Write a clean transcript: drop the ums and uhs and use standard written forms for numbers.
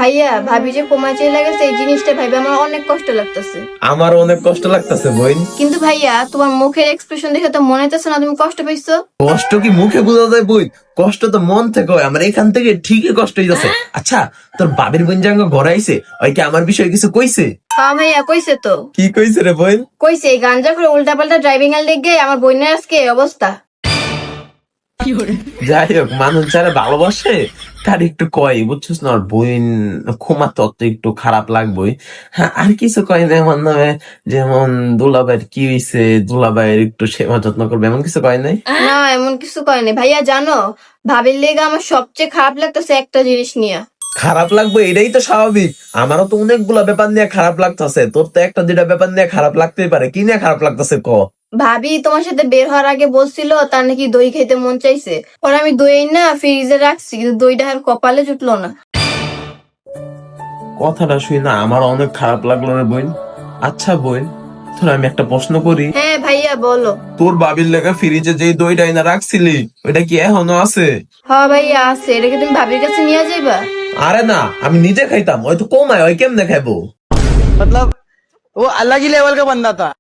ভাইয়া ভাবি যে কোমা চলে গেছে এই জিনিসটা ভাইবা আমার অনেক কষ্ট লাগতেছে। আমার অনেক কষ্ট লাগতেছে বোন। কিন্তু ভাইয়া তোমার মুখের এক্সপ্রেশন দেখে তো মনে হচ্ছে না তুমি কষ্ট পাইছো। কষ্ট কি মুখে বোঝা যায় বোন? কষ্ট তো মন থেকে হয়। আমার এখান থেকে ঠিকই কষ্ট হইতেছে। আচ্ছা, তোর বাবির বোন জাঙ্গ ঘরে আইছে, ওই কি আমার বিষয়ে কিছু কইছে? হ্যাঁ ভাইয়া কইছে তো। কি কইছে রে বোন? কইছে এই গাঞ্জা করে উল্টা পাল্টা ড্রাইভিং এর লেগে আমার বোনের আজকে এই অবস্থা। যাই হোক, মানুষ যারা ভালোবাসে তার একটু কয়, বুঝছিস না? ওর বোন ক্ষমা তত একটু খারাপ লাগবেই। হ্যাঁ, আর কিছু কয় না আমার নামে, যেমন দুলাভাইয়ের কি হইছে, দুলাভাইয়ের একটু সেবা যত্ন করবে, এমন কিছু কয় নাই। না এমন কিছু করে নাই ভাইয়া। জানো ভাবির লেগে আমার সবচেয়ে খারাপ লাগতেছে একটা জিনিস নিয়ে। খারাপ লাগবে, এটাই তো স্বাভাবিক। আমারও তো অনেকগুলা ব্যাপার নিয়ে খারাপ লাগতেছে, তোর তো একটা দুইটা ব্যাপার নিয়ে খারাপ লাগতেই পারে। কি নিয়ে খারাপ লাগতেছে ক? ভাবি তোমার সাথে বের হওয়ার আগে বলছিল তার নাকি দই খেতে মন চাইছে। পরে আমি দই না ফ্রিজে রাখছি, কিন্তু দইটা আর কপালে জুটলো না। কথাটা শুই না আমার অনেক খারাপ লাগলো রে বোন। আচ্ছা বোন, তোর আমি একটা প্রশ্ন করি। হ্যাঁ ভাইয়া বলো। তোর বাবির লেখা ফ্রিজে যেই দইটা এনে রাখছিলি, ওইটা কি এখনো আছে? হ্যাঁ ভাইয়া আছে, এটা কি তুমি ভাবির কাছে নিয়ে যাইবা? আরে না, আমি নিজে খাইতাম। ওই তো কমায়, ওই কেমনে খাইবো? मतलब वो अलग ही लेवल का बंदा था।